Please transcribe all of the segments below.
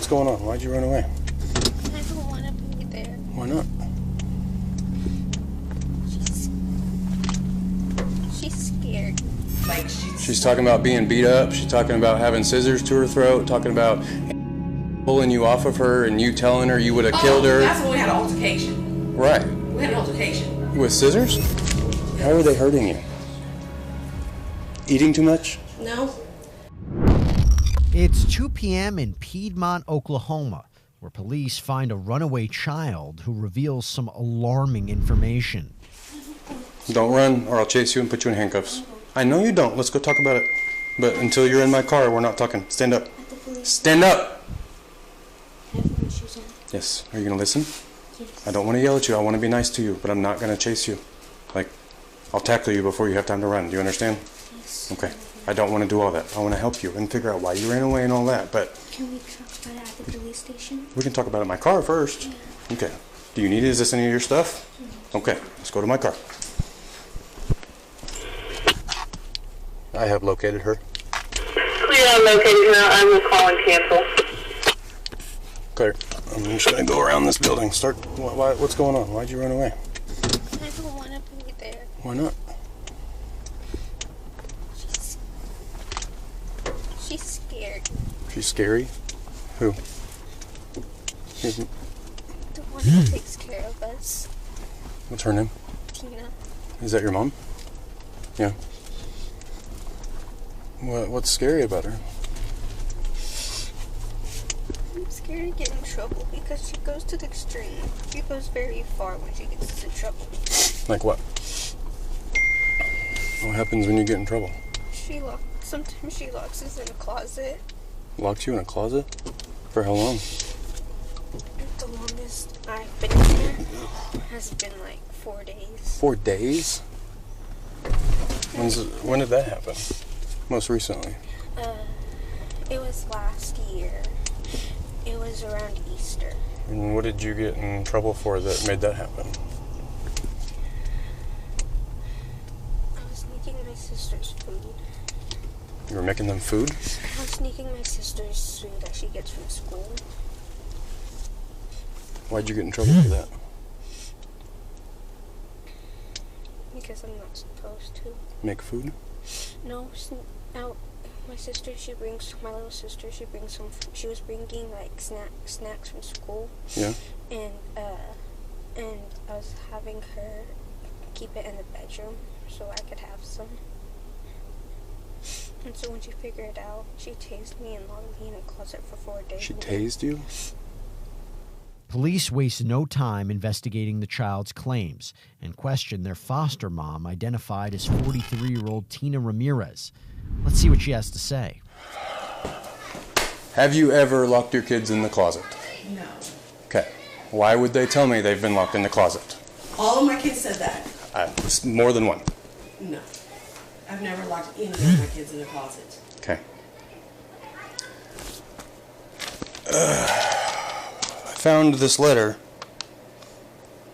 what's going on? Why'd you run away? I don't want to be there. Why not? She's scared. Like she's talking about being beat up. She's talking about having scissors to her throat. Talking about pulling you off of her and you telling her you would have killed her. That's when we had an altercation. Right. We had an altercation. With scissors? How are they hurting you? Eating too much? No. It's 2 p.m. in Piedmont, Oklahoma, where police find a runaway child who reveals some alarming information. Don't run or I'll chase you and put you in handcuffs. I know you don't. Let's go talk about it. But until you're in my car, we're not talking. Stand up. Stand up! Yes. Are you going to listen? Yes. I don't want to yell at you. I want to be nice to you, but I'm not going to chase you. Like, I'll tackle you before you have time to run. Do you understand? Yes. Okay. I don't want to do all that. I want to help you and figure out why you ran away and all that, but... Can we talk about it at the police station? We can talk about it in my car first. Yeah. Okay. Do you need it? Is this any of your stuff? Okay. Let's go to my car. I have located her. Clear, I'm located now. I will call and cancel. Clear. I'm just going to go around this building. What's going on? Why'd you run away? I don't want to be there. Why not? She's scared. She's scary? Who? The one who takes care of us. What's her name? Tina. Is that your mom? Yeah. What's scary about her? I'm scared to get in trouble because she goes to the extreme. She goes very far when she gets into trouble. Like what? What happens when you get in trouble? Sometimes she locks us in a closet. Locked you in a closet? For how long? The longest I've been in here has been like 4 days. 4 days? When did that happen? Most recently? It was last year. It was around Easter. And what did you get in trouble for that made that happen? I was sneaking my sister's food. You were making them food? I was sneaking my sister's food that she gets from school. Why'd you get in trouble for that? Because I'm not supposed to. Make food? No, my sister, my little sister, she was bringing like snacks from school. Yeah. And I was having her keep it in the bedroom so I could have some. And so when she figured it out, she tased me and locked me in a closet for 4 days. She tased you? Police waste no time investigating the child's claims and question their foster mom, identified as 43-year-old Tina Ramirez. Let's see what she has to say. Have you ever locked your kids in the closet? No. Okay. Why would they tell me they've been locked in the closet? All of my kids said that. More than one. No. I've never locked any of my kids in the closet. Okay. I found this letter.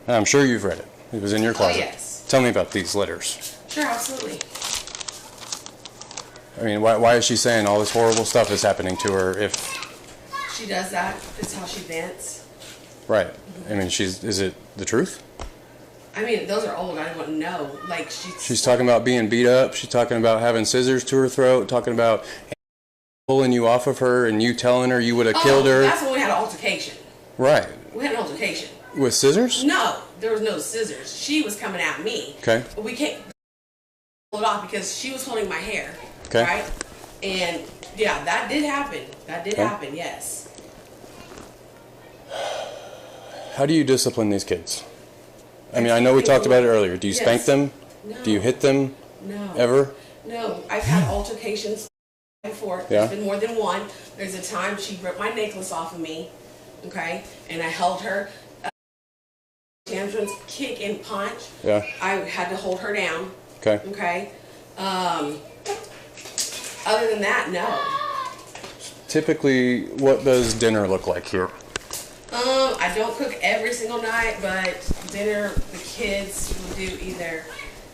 I'm sure you've read it. It was in your closet. Oh, yes. Tell me about these letters. Sure, absolutely. I mean, why is she saying all this horrible stuff is happening to her if... She does that. It's how she vents. Right. I mean, is it the truth? I mean, those are old. I wouldn't know. Like, She's talking about being beat up. She's talking about having scissors to her throat. Talking about pulling you off of her and you telling her you would have killed her. That's when we had an altercation. Right. We had an altercation. With scissors? No, there was no scissors. She was coming at me. Okay. But we can't pull it off because she was holding my hair. Okay. Right? And, yeah, that did happen. That did happen, yes. How do you discipline these kids? I mean, I know we talked about it earlier. Do you spank them? No. Do you hit them? No. Ever? No. I've had altercations before. Yeah. There's been more than one. There's a time she ripped my necklace off of me, okay? And I held her. Tantrums, kick and punch. Yeah. I had to hold her down. Okay. Okay? Other than that, no. Typically, what does dinner look like here? I don't cook every single night, but dinner, the kids will do either,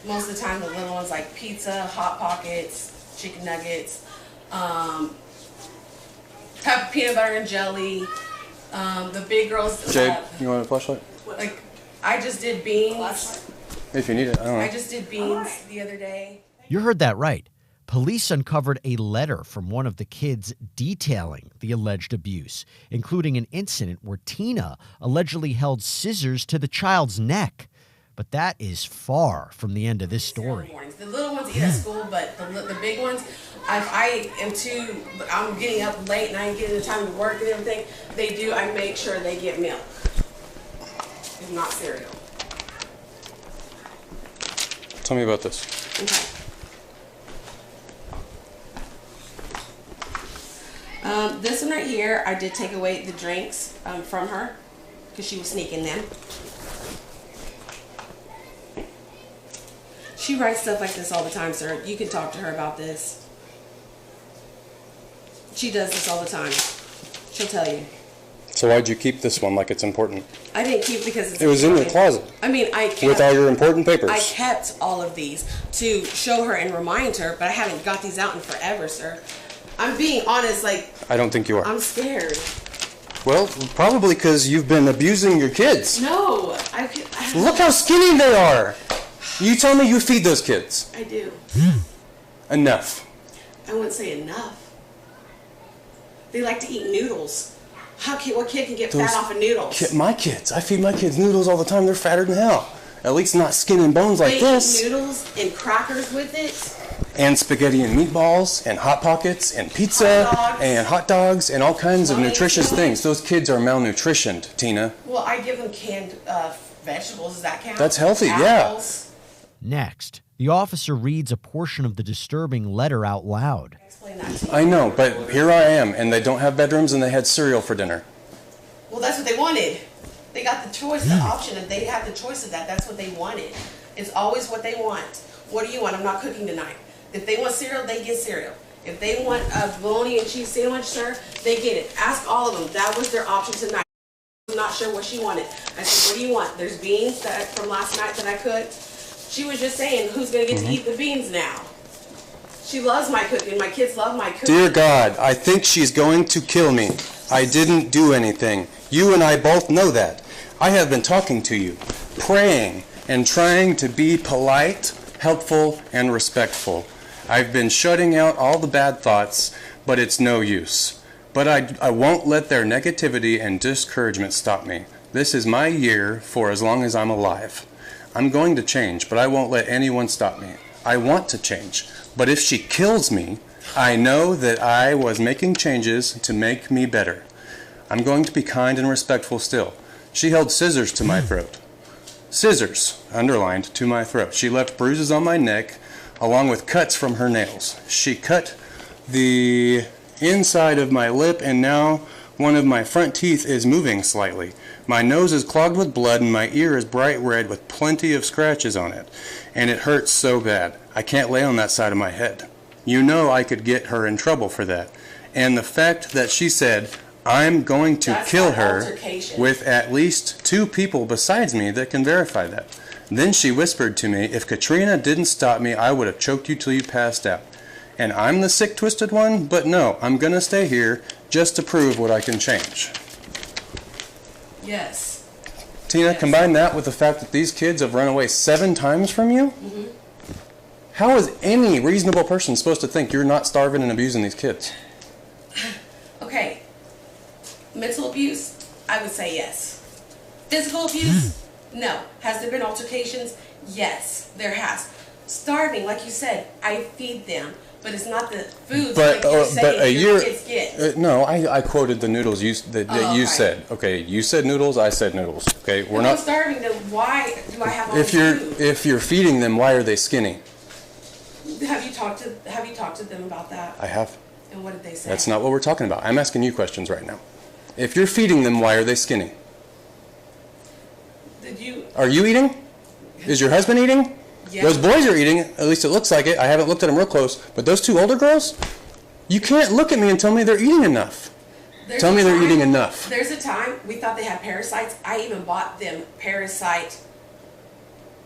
most of the time the little ones like pizza, Hot Pockets, chicken nuggets. Have peanut butter and jelly. The big girls. Jade, you want a flashlight? Like, I just did beans. If you need it, I don't know. I just did beans the other day. You heard that right. Police uncovered a letter from one of the kids detailing the alleged abuse, including an incident where Tina allegedly held scissors to the child's neck. But that is far from the end of this story. The little ones eat at school, but the big ones, I'm getting up late and I ain't getting the time to work and everything. I make sure they get milk, if not cereal. Tell me about this. Okay. This one right here, I did take away the drinks from her because she was sneaking them. She writes stuff like this all the time, sir. You can talk to her about this. She does this all the time. She'll tell you. So why'd you keep this one like it's important? I didn't keep it because it was in your closet. I mean, with all your important papers. I kept all of these to show her and remind her, but I haven't got these out in forever, sir. I'm being honest, like... I don't think you are. I'm scared. Well, probably because you've been abusing your kids. No, Look how skinny they are. You tell me you feed those kids. I do. Enough. I wouldn't say enough. They like to eat noodles. What kid can get fat off of noodles? My kids. I feed my kids noodles all the time. They're fatter than hell. At least not skin and bones like this. They eat noodles and crackers with it. And spaghetti and meatballs and Hot Pockets and pizza and hot dogs and all kinds of nutritious things. Those kids are malnutritioned, Tina. Well, I give them canned vegetables. Does that count? That's healthy, Apples. yeah. Next, the officer reads a portion of the disturbing letter out loud. Explain that to you. I know, but here I am, and they don't have bedrooms, and they had cereal for dinner. Well, that's what they wanted. They got the choice, the option, and they had the choice of that. That's what they wanted. It's always what they want. What do you want? I'm not cooking tonight. If they want cereal, they get cereal. If they want a bologna and cheese sandwich, sir, they get it. Ask all of them. That was their option tonight. I'm not sure what she wanted. I said, what do you want? There's beans from last night that I cooked. She was just saying, who's going to get to eat the beans now? She loves my cooking. My kids love my cooking. Dear God, I think she's going to kill me. I didn't do anything. You and I both know that. I have been talking to you, praying, and trying to be polite, helpful, and respectful. I've been shutting out all the bad thoughts, but it's no use. But I won't let their negativity and discouragement stop me. This is my year for as long as I'm alive. I'm going to change, but I won't let anyone stop me. I want to change, but if she kills me, I know that I was making changes to make me better. I'm going to be kind and respectful still. She held scissors to my throat. Scissors, underlined, to my throat. She left bruises on my neck, along with cuts from her nails. She cut the inside of my lip, and now one of my front teeth is moving slightly. My nose is clogged with blood, and my ear is bright red with plenty of scratches on it. And it hurts so bad. I can't lay on that side of my head. You know I could get her in trouble for that. And the fact that she said, I'm going to kill her with at least 2 people besides me that can verify that. Then she whispered to me, if Katrina didn't stop me, I would have choked you till you passed out. And I'm the sick, twisted one, but no, I'm going to stay here just to prove what I can change. Yes. Tina, yes. Combine that with the fact that these kids have run away 7 times from you? Mm-hmm. How is any reasonable person supposed to think you're not starving and abusing these kids? Okay. Mental abuse, I would say yes. Physical abuse, no. Has there been altercations? Yes, there has. Starving, like you said, I feed them, but it's not the foods like you're saying your kids get. No, I quoted the noodles you said. Okay, you said noodles, I said noodles. Okay, we're not starving them. Why do I have all this food? If you're feeding them, why are they skinny? Have you talked to them about that? I have. And what did they say? That's not what we're talking about. I'm asking you questions right now. If you're feeding them, why are they skinny? Are you eating? Is your husband eating? Yeah. Those boys are eating, at least it looks like it. I haven't looked at them real close. But those 2 older girls, you can't look at me and tell me they're eating enough. Tell me they're eating enough. There's a time we thought they had parasites. I even bought them parasite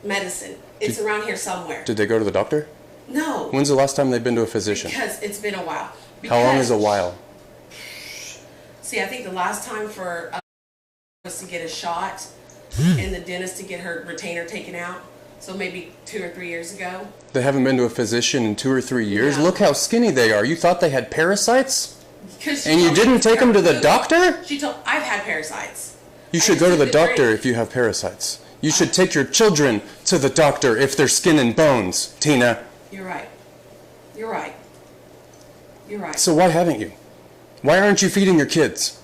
medicine. It's around here somewhere. Did they go to the doctor? No. When's the last time they've been to a physician? Because it's been a while. How long is a while? See, I think the last time for was to get a shot and the dentist to get her retainer taken out. So maybe 2 or 3 years ago. They haven't been to a physician in 2 or 3 years? No. Look how skinny they are. You thought they had parasites? And you told didn't me take them to the doctor? She told I've had parasites. You should go to the doctor if you have parasites. You should take your children to the doctor if they're skin and bones, Tina. You're right. You're right. You're right. So why haven't you? Why aren't you feeding your kids?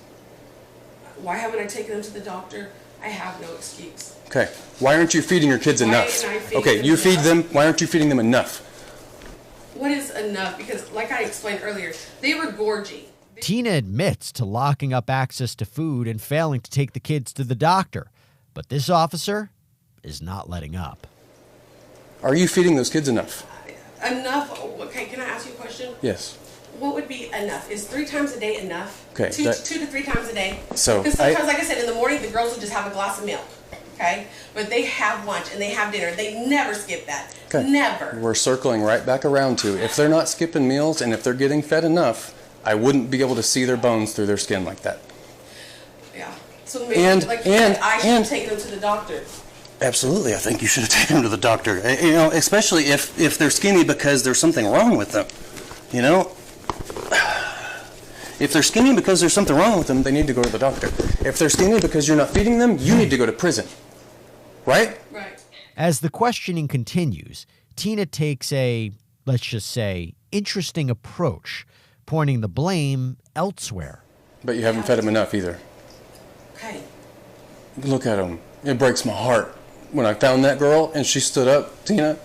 Why haven't I taken them to the doctor? I have no excuse. Okay. Why aren't you feeding your kids Why enough? ain't I feeding Okay, them you feed enough? them. Why aren't you feeding them enough? What is enough? Because like I explained earlier, they were gorgy. Tina admits to locking up access to food and failing to take the kids to the doctor. But this officer is not letting up. Are you feeding those kids enough? Enough? Okay, can I ask you a question? Yes. What would be enough? Is 3 times a day enough? Okay, 2 that- to 3 times a day? So, Because sometimes, like I said, in the morning, the girls will just have a glass of milk. Okay? But they have lunch and they have dinner. They never skip that. Okay. Never. We're circling right back around to if they're not skipping meals and if they're getting fed enough, I wouldn't be able to see their bones through their skin like that. Yeah. So maybe, And- like you said, I should and- take them to the doctor. Absolutely, I think you should have taken them to the doctor. You know, especially if they're skinny because there's something wrong with them. You know, if they're skinny because there's something wrong with them, they need to go to the doctor. If they're skinny because you're not feeding them, you need to go to prison. Right? Right. As the questioning continues, Tina takes a, let's just say, interesting approach, pointing the blame elsewhere. But you haven't fed them enough either. Okay. Look at them. It breaks my heart. When I found that girl and she stood up, Tina,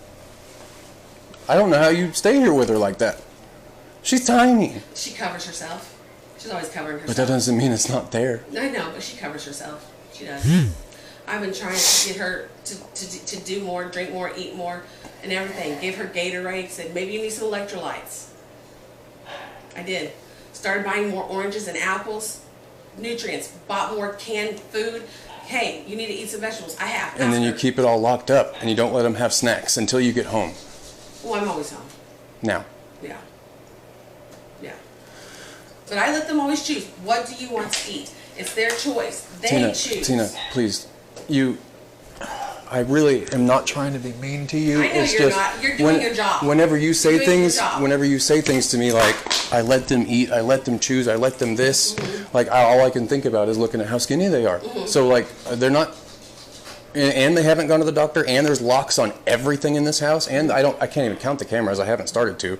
I don't know how you stay here with her like that. She's tiny. She covers herself. She's always covering herself. But that doesn't mean it's not there. I know, but she covers herself. She does. I've been trying to get her to do more, drink more, eat more, and everything. Give her Gatorade. Said maybe you need some electrolytes. I did. Started buying more oranges and apples, nutrients. Bought more canned food. Hey, you need to eat some vegetables. I have. And then you Ask her. keep it all locked up and you don't let them have snacks until you get home. Well, I'm always home. Now, Yeah. Yeah. But I let them always choose. What do you want to eat? It's their choice. They choose. Tina, please, I really am not trying to be mean to you. I know you're not. You're doing your job. Whenever you say You're doing your things, job. whenever you say things to me like, I let them eat, I let them choose, I let them this, like all I can think about is looking at how skinny they are. So like, they're not, and they haven't gone to the doctor, and there's locks on everything in this house, and I can't even count the cameras, I haven't started to.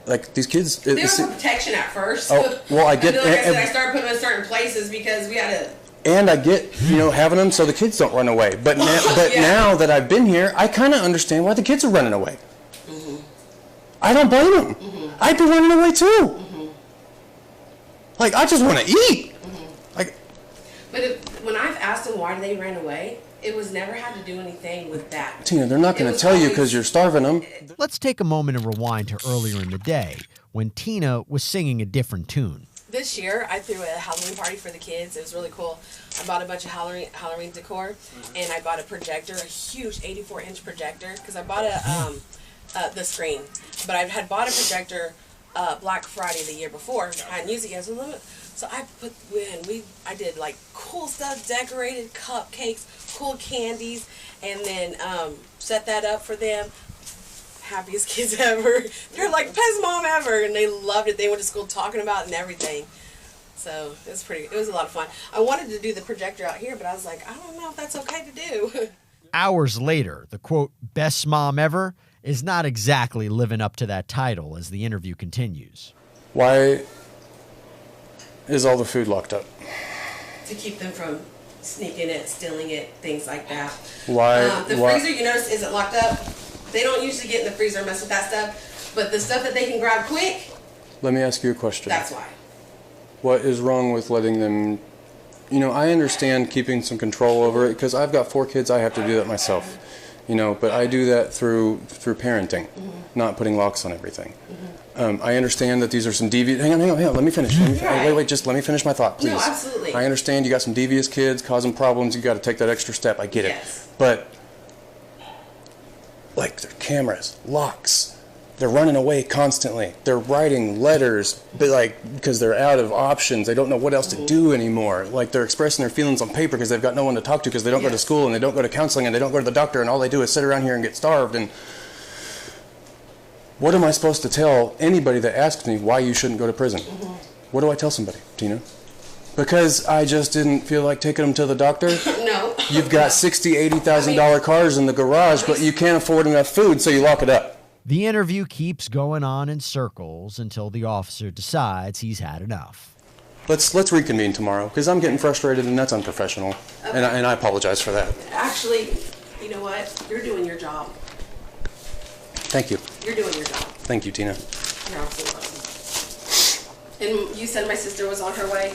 Like, these kids... They were for protection at first. Oh, well, I get- And then, like I said, and- I started putting them in certain places because we had to... And I get, having them so the kids don't run away. But Yeah. now that I've been here, I kind of understand why the kids are running away. I don't blame them. I'd be running away too. Like, I just want to eat. Like, But when I've asked them why they ran away, it was never had to do anything with that. Tina, they're not It going to was tell you always- because you're starving them. Let's take a moment and rewind to earlier in the day when Tina was singing a different tune. This year, I threw a Halloween party for the kids. It was really cool. I bought a bunch of Halloween decor, and I bought a projector, a huge 84-inch projector, because I bought the screen. But I had bought a projector Black Friday the year before. I hadn't used it yet, so I did like cool stuff, decorated cupcakes, cool candies, and then set that up for them. Happiest kids ever. They're like best mom ever, and they loved it. They went to school talking about it and everything. So it was a lot of fun. I wanted to do the projector out here, but I was like, I don't know if that's okay to do. Hours later, the quote, best mom ever, is not exactly living up to that title as the interview continues. Why is all the food locked up? To keep them from sneaking it, stealing it, things like that. Why? The freezer, you notice, isn't locked up. They don't usually get in the freezer and mess with that stuff, but the stuff that they can grab quick, Let me ask you a question. that's why. What is wrong with letting them... I understand keeping some control over it because I've got 4 kids. I have to do that myself. But I do that through parenting, not putting locks on everything. I understand that these are some devious... Hang on. Let me finish. Wait. Just let me finish my thought, please. No, absolutely. I understand you got some devious kids causing problems. You got to take that extra step. I get Yes. it. But, like, their cameras, locks, They're running away constantly. They're writing letters, but because they're out of options. They don't know what else to do anymore. Like, they're expressing their feelings on paper because they've got no one to talk to, because they don't go to school and they don't go to counseling and they don't go to the doctor, and all they do is sit around here and get starved. And what am I supposed to tell anybody that asks me why you shouldn't go to prison? What do I tell somebody, Tina? Because I just didn't feel like taking them to the doctor? No. You've got $60,000, $80,000 cars in the garage, but you can't afford enough food, so you lock it up. The interview keeps going on in circles until the officer decides he's had enough. Let's reconvene tomorrow, because I'm getting frustrated and that's unprofessional. Okay. And I apologize for that. Actually, you know what? You're doing your job. Thank you. You're doing your job. Thank you, Tina. You're absolutely welcome. And you said my sister was on her way?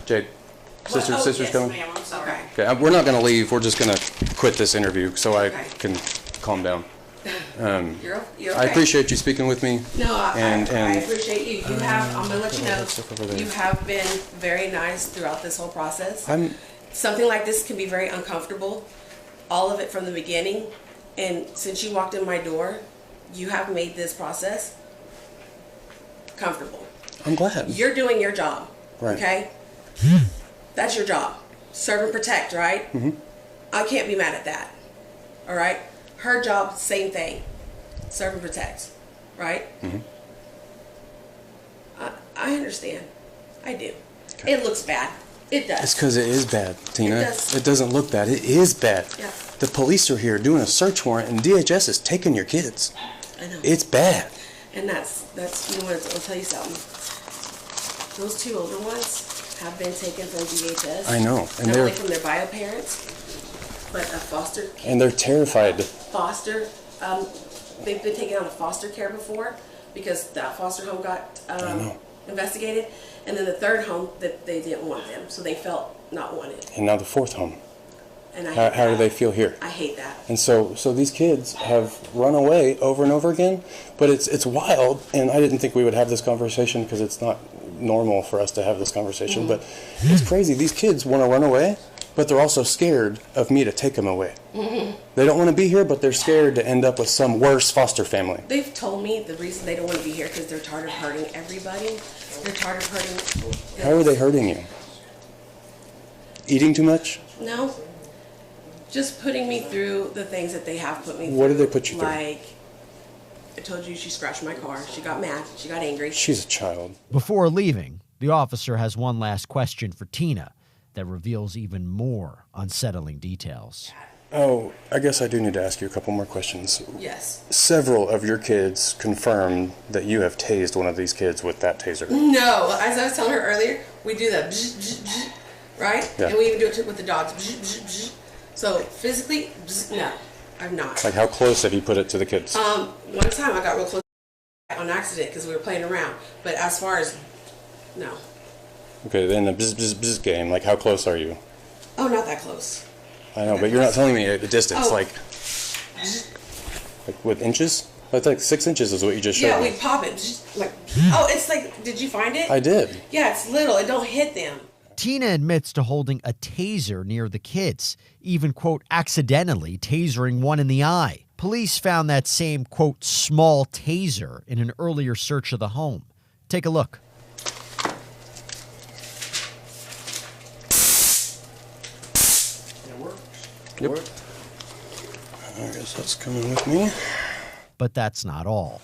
Jade, sister's yes, coming? Ma'am, I'm sorry. Okay, we're not going to leave. We're just going to quit this interview so I can calm down. You're okay. I appreciate you speaking with me. No, I appreciate you. You have, I'm going to let you know, you have been very nice throughout this whole process. Something like this can be very uncomfortable, all of it from the beginning. And since you walked in my door, you have made this process comfortable. I'm glad. You're doing your job, right. Okay? That's your job. Serve and protect, right? I can't be mad at that, all right? Her job, same thing. Serve and protect, right? I understand. I do. Okay. It looks bad. It does. It's because it is bad, Tina. It does. It doesn't look bad. It is bad. Yeah. The police are here doing a search warrant, and DHS is taking your kids. I know. It's bad. And that's you know what, I'll tell you something. Those two older ones have been taken from DHS. I know. And not they're only from their bio parents, but a foster kid. And they're terrified. Foster, they've been taken out of foster care before because that foster home got investigated. And then the third home, that they didn't want them, so they felt not wanted. And now the fourth home. And how do they feel here? I hate that. And so these kids have run away over and over again, but it's wild, and I didn't think we would have this conversation because it's not normal for us to have this conversation, but it's crazy. These kids want to run away, but they're also scared of me to take them away. They don't want to be here, but they're scared to end up with some worse foster family. They've told me the reason they don't want to be here because they're tired of hurting everybody. They're tired of hurting. How are they hurting you? Eating too much? No. Just putting me through the things that they have put me through. What did they put you through? Like, I told you she scratched my car. She got mad. She got angry. She's a child. Before leaving, the officer has one last question for Tina that reveals even more unsettling details. Oh, I guess I do need to ask you a couple more questions. Yes. Several of your kids confirmed that you have tased one of these kids with that taser. No. As I was telling her earlier, we do the right? Yeah. And we even do it with the dogs. So physically, no, I'm not. Like, how close have you put it to the kids? One time I got real close on accident because we were playing around. But as far as, no. Okay, then the bzz game, like, how close are you? Oh, not that close. I know, but you're not telling me the distance, Oh. like with inches? That's like 6 inches is what you just showed Yeah, me. we pop it. Like, oh, it's like, did you find it? I did. Yeah, it's little. It don't hit them. Tina admits to holding a taser near the kids, even, quote, accidentally tasering one in the eye. Police found that same, quote, small taser in an earlier search of the home. Take a look. Yep. I guess that's coming with me. But that's not all.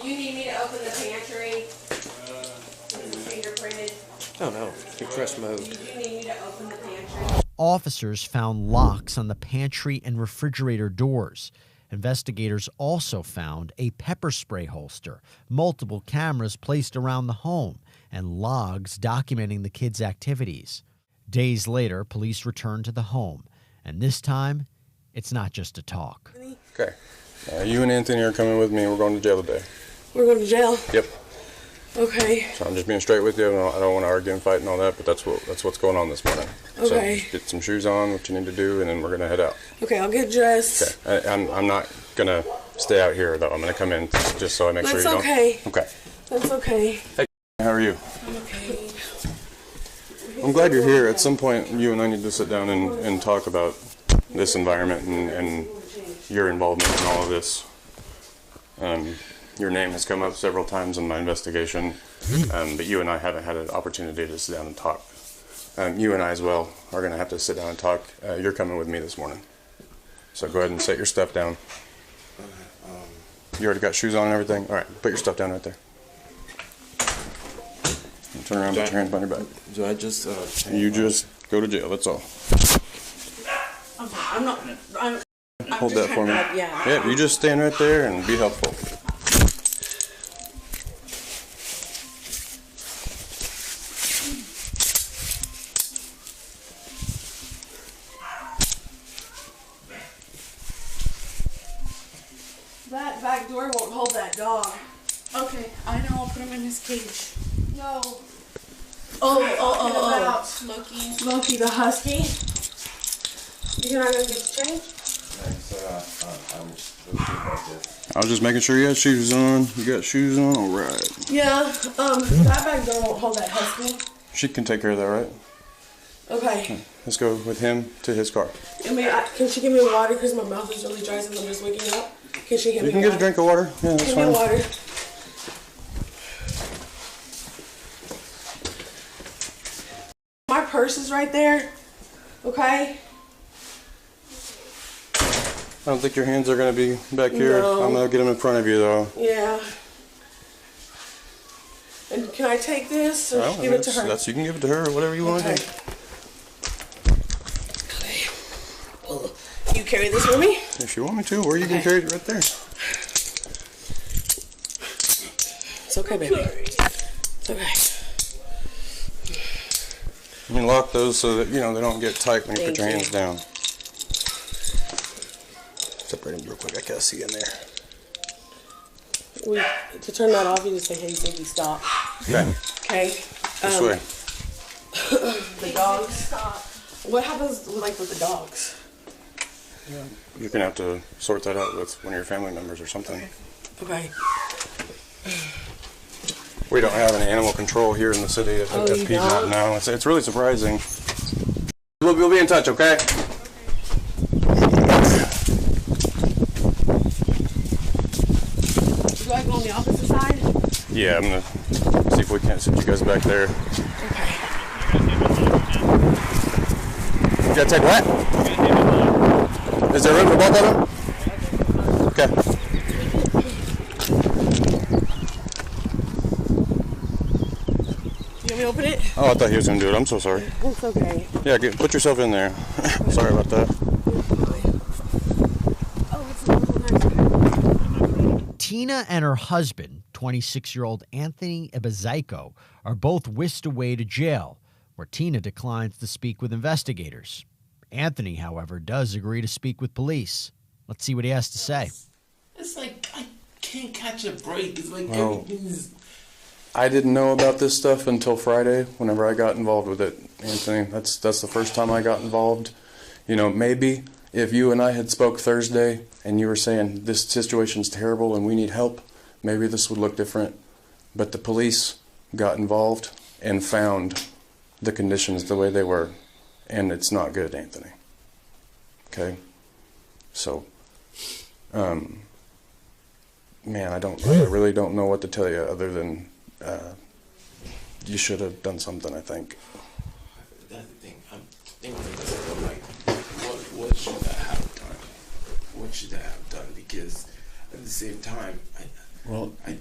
You need me to open the pantry? This is fingerprinted. Oh no, you press mode. You do need me to open the pantry? Officers found locks on the pantry and refrigerator doors. Investigators also found a pepper spray holster, multiple cameras placed around the home, and logs documenting the kids' activities. Days later, police returned to the home, and this time, it's not just a talk. Okay. You and Anthony are coming with me. We're going to jail today. We're going to jail? Yep. Okay. So I'm just being straight with you. I don't want to argue and fight and all that, but that's what's going on this morning. Okay. So just get some shoes on, what you need to do, and then we're going to head out. Okay, I'll get dressed. Okay. I'm not going to stay out here, though. I'm going to come in just so I make sure you don't. That's okay. Okay. That's okay. Hey, how are you? I'm okay. I'm glad you're here. At some point, you and I need to sit down and talk about this environment and your involvement in all of this. Your name has come up several times in my investigation, but you and I haven't had an opportunity to sit down and talk. You and I as well are going to have to sit down and talk. You're coming with me this morning. So go ahead and set your stuff down. You already got shoes on and everything? All right, put your stuff down right there. And turn around, put your hands behind your back. Do I just... You just go to jail, that's all. I'm not. I'm Hold just that for me. trying to, yeah. Yeah, you just stand right there and be helpful. That back door won't hold that dog. Okay, I know. I'll put him in his cage. No. Oh. Loki. Loki the husky. You're not gonna get the change? I was just making sure you had shoes on. You got shoes on? All right. Yeah. That back door won't hold that husky. She can take care of that, right? Okay. Let's go with him to his car. Can she give me water? Because my mouth is really dry since I'm just waking up. Can she give me You can water? get a drink of water. Yeah, that's Give me fine. water. My purse is right there. Okay? I don't think your hands are going to be back here. No. I'm going to get them in front of you, though. Yeah. And can I take this or Well, give it to her? You can give it to her or whatever you want to do. Okay. Well, you carry this with me? If you want me to, or you can carry it right there. It's okay, baby. It's okay. You can lock those so that, they don't get tight when you put your Thank hands down. Separate them real quick. I can't see in there. To turn that off, you just say, hey, Ziggy, stop. Okay. Okay? This way. The dogs. What happens, with the dogs? You're going to have to sort that out with one of your family members or something. Okay. We don't have any animal control here in the city at you Piedmont don't? now. It's really surprising. We'll be in touch, okay? Do I go on the opposite side? Yeah, I'm going to see if we can't sit you guys back there. Okay. You got to take what? Is there room for both of them? Okay. You want me to open it? Oh, I thought he was going to do it. I'm so sorry. It's okay. Yeah, put yourself in there. Sorry about that. Oh, it's a nice. Tina and her husband, 26-year-old Anthony Ebezaiko, are both whisked away to jail, where Tina declines to speak with investigators. Anthony, however, does agree to speak with police. Let's see what he has to say. It's like I can't catch a break. It's like Well, everything's... I didn't know about this stuff until Friday, whenever I got involved with it, Anthony. That's the first time I got involved. Maybe if you and I had spoke Thursday and you were saying this situation's terrible and we need help, maybe this would look different. But the police got involved and found the conditions the way they were, and it's not good, Anthony. Okay? So, man, I really don't know what to tell you other than you should have done something, I think. That's the thing. I'm thinking to myself, I'm like, what should I have done? What should I have done? Because at the same time, I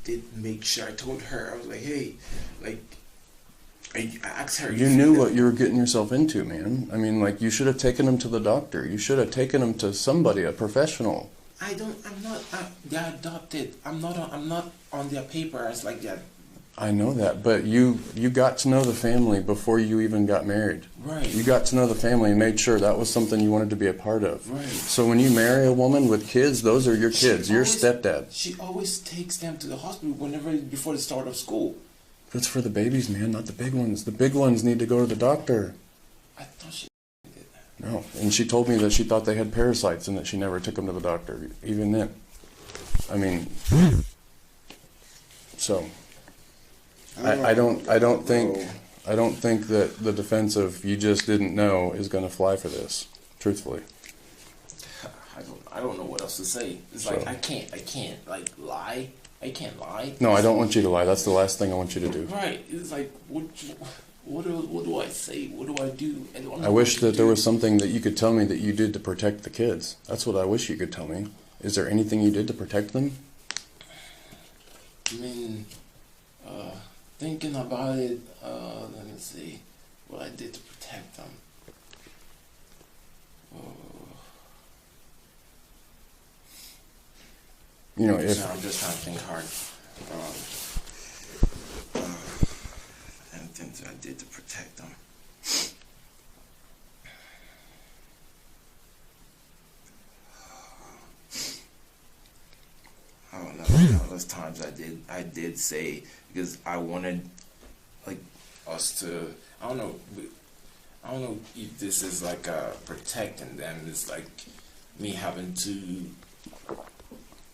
did make sure. I told her, I was like, hey, I asked her. You knew what you were getting yourself into, man. I mean, you should have taken him to the doctor. You should have taken him to somebody, a professional. I'm not. They're adopted. I'm not on their papers like that. I know that, but you got to know the family before you even got married. Right. You got to know the family and made sure that was something you wanted to be a part of. Right. So when you marry a woman with kids, those are your kids, your stepdad. She always takes them to the hospital before the start of school. That's for the babies, man, not the big ones. The big ones need to go to the doctor. I thought she did that. No, and she told me that she thought they had parasites and that she never took them to the doctor, even then. I mean, so I don't think that the defense of you just didn't know is going to fly for this, truthfully. I don't know what else to say. It's like I can't like lie. I can't lie. No, I don't want you to lie. That's the last thing I want you to do. Right. It's like what do I say? What do I do? I wish that there was something that you could tell me that you did to protect the kids. That's what I wish you could tell me. Is there anything you did to protect them? I mean, thinking about it, let me see what I did to protect them. You know, if I'm just trying to think hard. And things I did to protect them. I don't know. Those times I did say, because I wanted like us to. I don't know if this is like protecting them. It's like me having to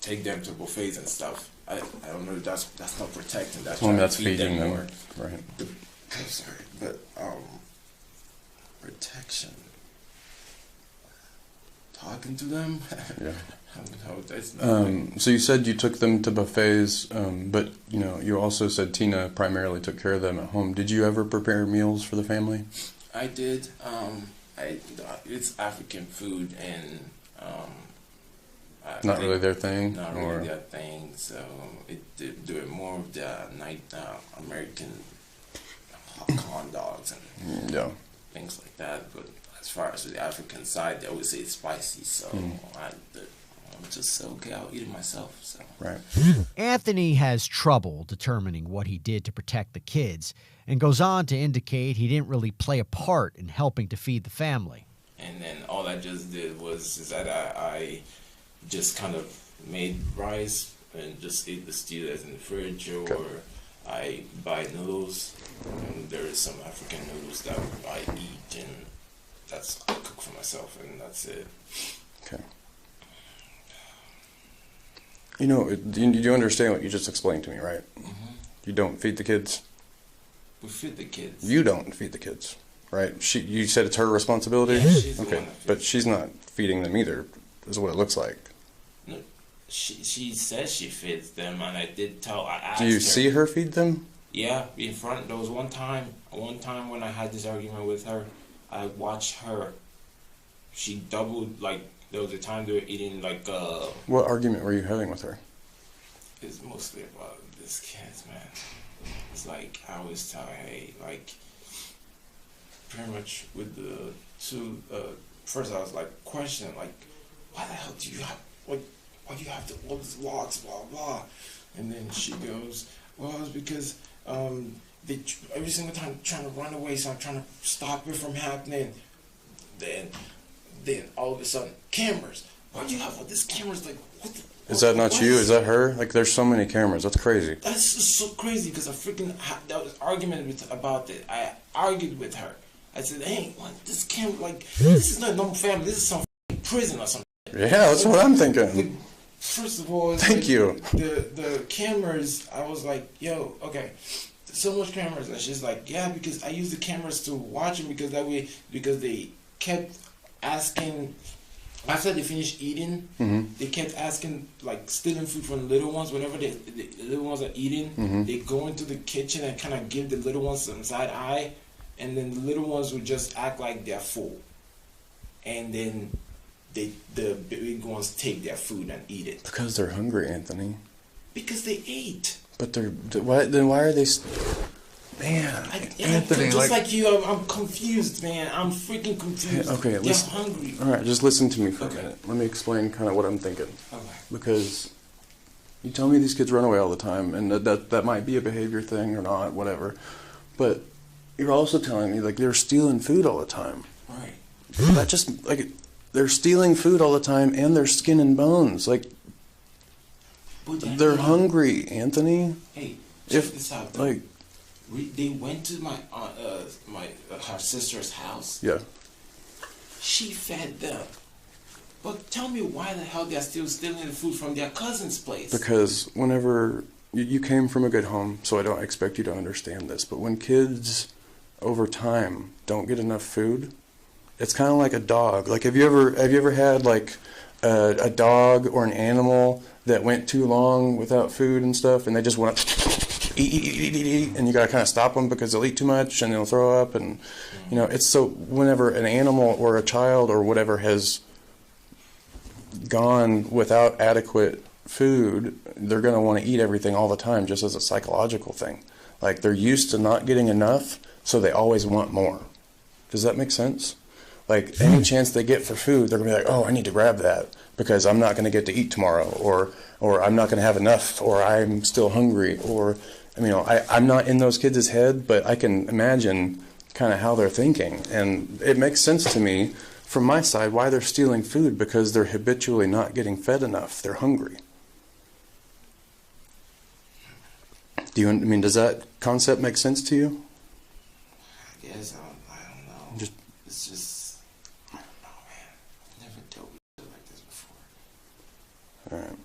take them to buffets and stuff. I don't know. That's not protecting. That's that's feeding them. more. Right. I'm sorry, but protection. Talking to them. Yeah. No, that's not So you said you took them to buffets, but you know you also said Tina primarily took care of them at home. Did you ever prepare meals for the family? I did. It's African food, and Not really their thing. Not really their thing. So they're more of the night American corn dogs and things like that. But as far as the African side, they always say it's spicy. So I'm just say, okay, I'll eat it myself. So. Right. Anthony has trouble determining what he did to protect the kids and goes on to indicate he didn't really play a part in helping to feed the family. And then all I just did is that I just kind of made rice and just ate the stew that's in the fridge, or I buy noodles, and there is some African noodles that I eat, and I cook for myself, and that's it. Okay. You know, do you understand what you just explained to me, right? Mm-hmm. You don't feed the kids? We feed the kids. You don't feed the kids, right? You said it's her responsibility? Yeah, she's the one that feeds but she's not feeding them either, is what it looks like. No, she says she feeds them, and I did tell. I asked Do you her, see her feed them? Yeah, in front. There was one time when I had this argument with her, I watched her. She doubled, like, there was a time they were eating, like, What argument were you having with her? It's mostly about this kids, man. It's like, I always tell her, hey, like, pretty much with the two, first I was like, questioning, like, why the hell do you have, why do you have all these logs, blah, blah. And then she goes, well, it's because, they every single time trying to run away, so I'm trying to stop it from happening. Then all of a sudden, cameras. Why do you have all these cameras? Like, what the? Is that not you? Is that her? Like, there's so many cameras. That's crazy. That's just so crazy because I freaking that was argument about it. I argued with her. I said, hey, what, this camera, like, this is not a normal family. This is some prison or something. Yeah, that's what I'm thinking. First of all, thank you. The cameras. I was like, yo, okay. So much cameras, and she's like, yeah, because I use the cameras to watch them because they kept asking after they finished eating. Mm-hmm. They kept asking, like, stealing food from the little ones. Whenever the little ones are eating, they go into the kitchen and kind of give the little ones some side eye, and then the little ones would just act like they're full, and then the big ones take their food and eat it because they're hungry, Anthony. Because they ate. But why are they? Man, Anthony, just like you, I'm confused, man. I'm freaking confused. Okay, listen. They're hungry. All right, just listen to me for a minute. Let me explain kind of what I'm thinking. Okay. Because you tell me these kids run away all the time, and that might be a behavior thing or not, whatever. But you're also telling me, like, they're stealing food all the time. Right. That just, like, they're stealing food all the time, and they're skin and bones. Like, they're hungry, Anthony. Hey, check this out. Though. Like, they went to my her sister's house. Yeah. She fed them. But tell me why the hell they're still stealing the food from their cousin's place? Because whenever you came from a good home, so I don't expect you to understand this, but when kids over time don't get enough food, it's kind of like a dog. Like, have you ever had like a dog or an animal that went too long without food and stuff, and they just want to eat, and you got to kind of stop them because they'll eat too much and they'll throw up, and it's so whenever an animal or a child or whatever has gone without adequate food, they're going to want to eat everything all the time, just as a psychological thing. Like, they're used to not getting enough, so they always want more. Does that make sense? Like, any chance they get for food, they're going to be like, oh, I need to grab that because I'm not going to get to eat tomorrow, or I'm not going to have enough, or I'm still hungry, or, I'm not in those kids' head, but I can imagine kind of how they're thinking. And it makes sense to me, from my side, why they're stealing food, because they're habitually not getting fed enough. They're hungry. Does that concept make sense to you? I guess, I don't know. It's just, I don't know, man. I've never dealt with shit like this before. All right.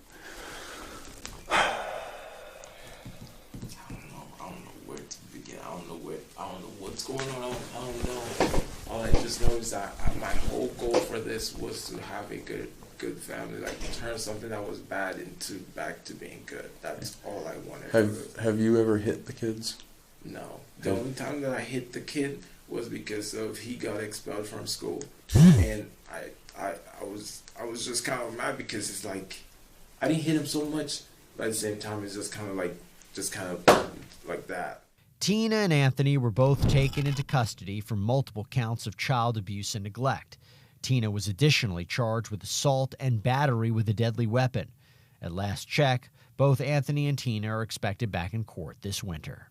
I don't know where to begin. I don't know what's going on. I don't know. All I just know is that my whole goal for this was to have a good family, like turn something that was bad back to being good. That's all I wanted. Have you ever hit the kids? No. The only time that I hit the kid was because he got expelled from school, and I was just kind of mad because it's like I didn't hit him so much, but at the same time it's just kind of like that. Tina and Anthony were both taken into custody for multiple counts of child abuse and neglect. Tina was additionally charged with assault and battery with a deadly weapon. At last check, both Anthony and Tina are expected back in court this winter.